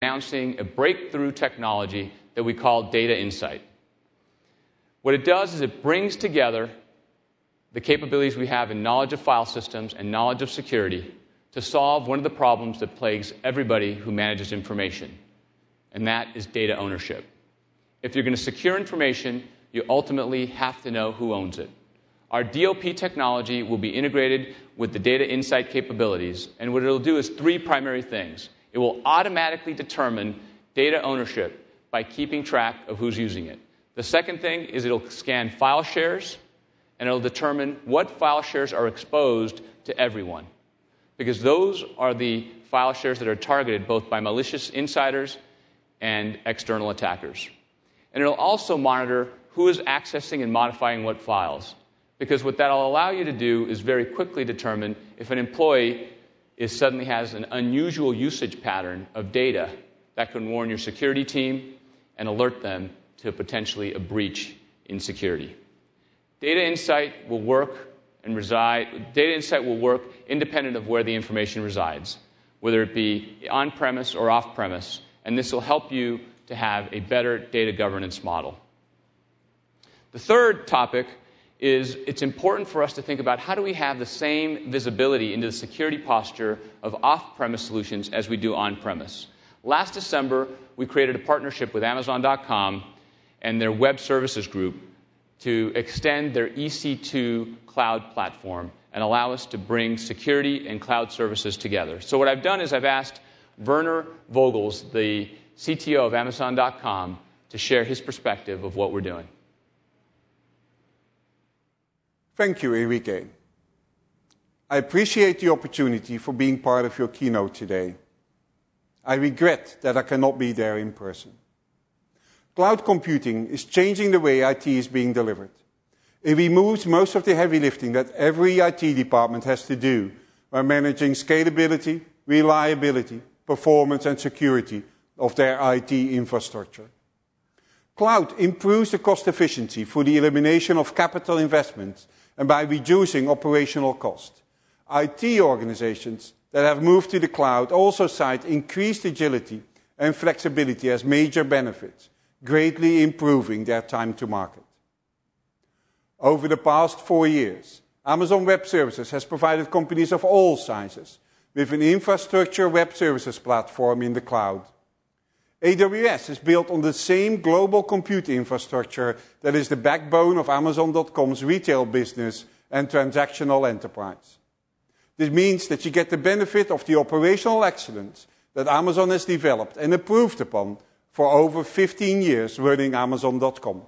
announcing a breakthrough technology that we call data insight. What it does is it brings together the capabilities we have in knowledge of file systems and knowledge of security to solve one of the problems that plagues everybody who manages information, and that is data ownership. If you're going to secure information, you ultimately have to know who owns it. Our DLP technology will be integrated with the data insight capabilities, and what it'll do is three primary things. It will automatically determine data ownership by keeping track of who's using it. The second thing is it'll scan file shares, and it'll determine what file shares are exposed to everyone, because those are the file shares that are targeted both by malicious insiders and external attackers. And it'll also monitor who is accessing and modifying what files, because what that'll allow you to do is very quickly determine if an employee suddenly has an unusual usage pattern of data that can warn your security team and alert them to potentially a breach in security. Data insight will work independent of where the information resides, whether it be on-premise or off-premise, and this will help you to have a better data governance model. The third topic is it's important for us to think about how do we have the same visibility into the security posture of off-premise solutions as we do on-premise. Last December, we created a partnership with Amazon.com and their web services group to extend their EC2 cloud platform and allow us to bring security and cloud services together. So what I've done is I've asked Werner Vogels, the CTO of Amazon.com, to share his perspective of what we're doing. Thank you, Enrique. I appreciate the opportunity for being part of your keynote today. I regret that I cannot be there in person. Cloud computing is changing the way IT is being delivered. It removes most of the heavy lifting that every IT department has to do when managing scalability, reliability, performance, and security of their IT infrastructure. Cloud improves the cost efficiency through the elimination of capital investments and by reducing operational cost. IT organizations that have moved to the cloud also cite increased agility and flexibility as major benefits, greatly improving their time to market. Over the past 4 years, Amazon Web Services has provided companies of all sizes with an infrastructure web services platform in the cloud. AWS is built on the same global compute infrastructure that is the backbone of Amazon.com's retail business and transactional enterprise. This means that you get the benefit of the operational excellence that Amazon has developed and improved upon for over 15 years running Amazon.com.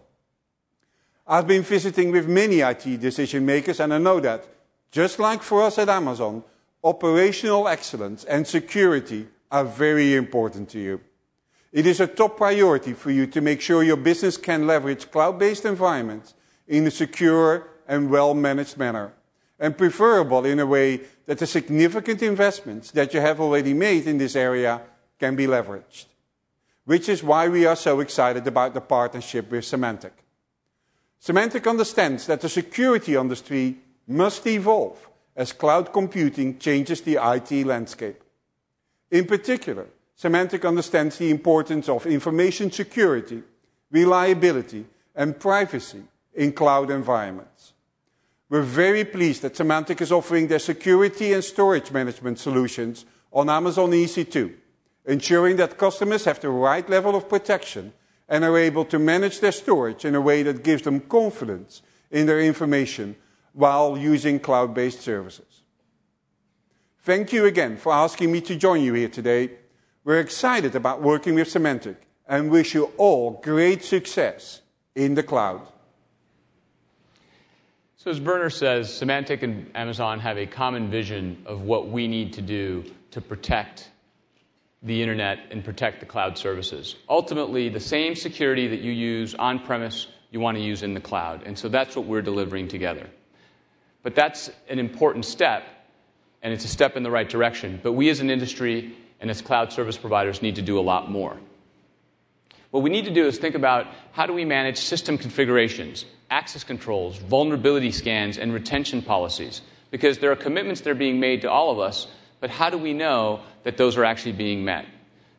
I've been visiting with many IT decision makers, and I know that, just like for us at Amazon, operational excellence and security are very important to you. It is a top priority for you to make sure your business can leverage cloud-based environments in a secure and well-managed manner, and preferable in a way that the significant investments that you have already made in this area can be leveraged. Which is why we are so excited about the partnership with Symantec. Symantec understands that the security industry must evolve as cloud computing changes the IT landscape. In particular, Symantec understands the importance of information security, reliability, and privacy in cloud environments. We're very pleased that Symantec is offering their security and storage management solutions on Amazon EC2, ensuring that customers have the right level of protection and are able to manage their storage in a way that gives them confidence in their information while using cloud-based services. Thank you again for asking me to join you here today. We're excited about working with Symantec and wish you all great success in the cloud. So as Werner says, Symantec and Amazon have a common vision of what we need to do to protect the internet and protect the cloud services. Ultimately, the same security that you use on-premise, you want to use in the cloud. And so that's what we're delivering together. But that's an important step, and it's a step in the right direction. But we as an industry and as cloud service providers need to do a lot more. What we need to do is think about how do we manage system configurations, access controls, vulnerability scans, and retention policies. Because there are commitments that are being made to all of us, but how do we know that those are actually being met?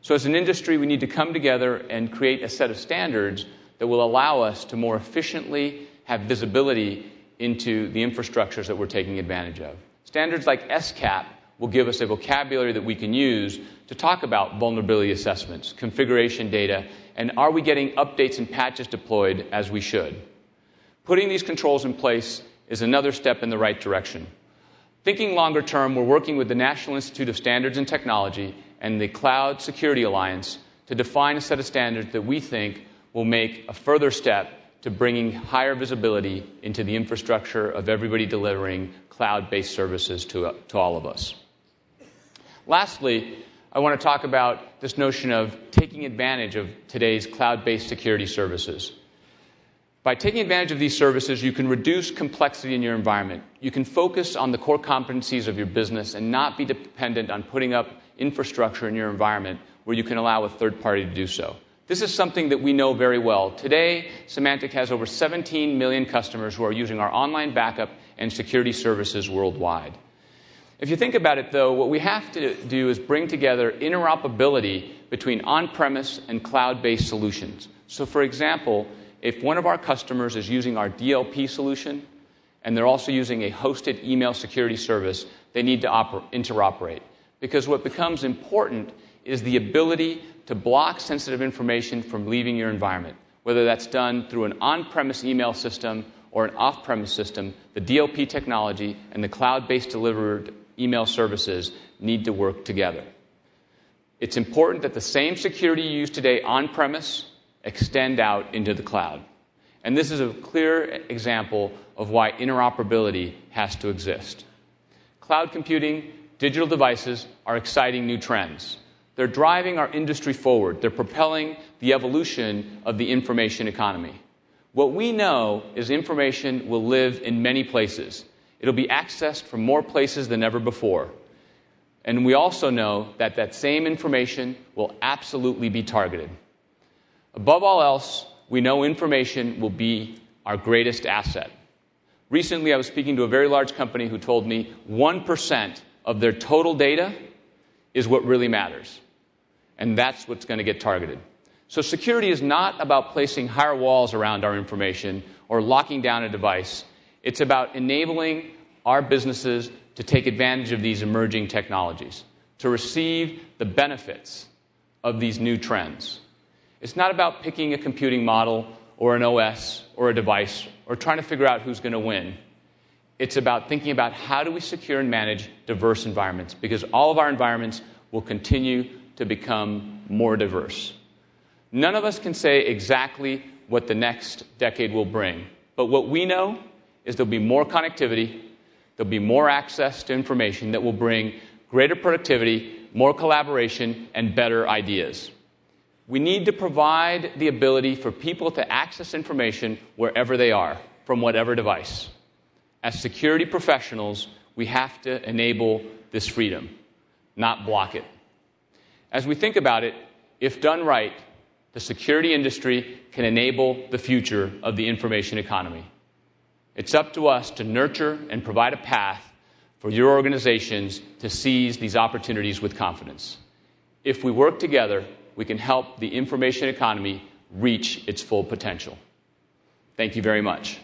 So as an industry, we need to come together and create a set of standards that will allow us to more efficiently have visibility into the infrastructures that we're taking advantage of. Standards like SCAP will give us a vocabulary that we can use to talk about vulnerability assessments, configuration data, and are we getting updates and patches deployed as we should. Putting these controls in place is another step in the right direction. Thinking longer term, we're working with the National Institute of Standards and Technology and the Cloud Security Alliance to define a set of standards that we think will make a further step to bringing higher visibility into the infrastructure of everybody delivering cloud-based services to all of us. Lastly, I want to talk about this notion of taking advantage of today's cloud-based security services. By taking advantage of these services, you can reduce complexity in your environment. You can focus on the core competencies of your business and not be dependent on putting up infrastructure in your environment where you can allow a third party to do so. This is something that we know very well. Today, Symantec has over 17 million customers who are using our online backup and security services worldwide. If you think about it, though, what we have to do is bring together interoperability between on-premise and cloud-based solutions. So, for example, if one of our customers is using our DLP solution and they're also using a hosted email security service, they need to interoperate. Because what becomes important is the ability to block sensitive information from leaving your environment. Whether that's done through an on-premise email system or an off-premise system, the DLP technology and the cloud-based delivered email services need to work together. It's important that the same security you use today on-premise extend out into the cloud. And this is a clear example of why interoperability has to exist. Cloud computing, digital devices are exciting new trends. They're driving our industry forward. They're propelling the evolution of the information economy. What we know is information will live in many places. It'll be accessed from more places than ever before. And we also know that that same information will absolutely be targeted. Above all else, we know information will be our greatest asset. Recently, I was speaking to a very large company who told me 1% of their total data is what really matters. And that's what's going to get targeted. So security is not about placing higher walls around our information or locking down a device. It's about enabling our businesses to take advantage of these emerging technologies, to receive the benefits of these new trends. It's not about picking a computing model or an OS or a device or trying to figure out who's going to win. It's about thinking about how do we secure and manage diverse environments, because all of our environments will continue to become more diverse. None of us can say exactly what the next decade will bring, but what we know is there'll be more connectivity, there'll be more access to information that will bring greater productivity, more collaboration, and better ideas. We need to provide the ability for people to access information wherever they are, from whatever device. As security professionals, we have to enable this freedom, not block it. As we think about it, if done right, the security industry can enable the future of the information economy. It's up to us to nurture and provide a path for your organizations to seize these opportunities with confidence. If we work together, we can help the information economy reach its full potential. Thank you very much.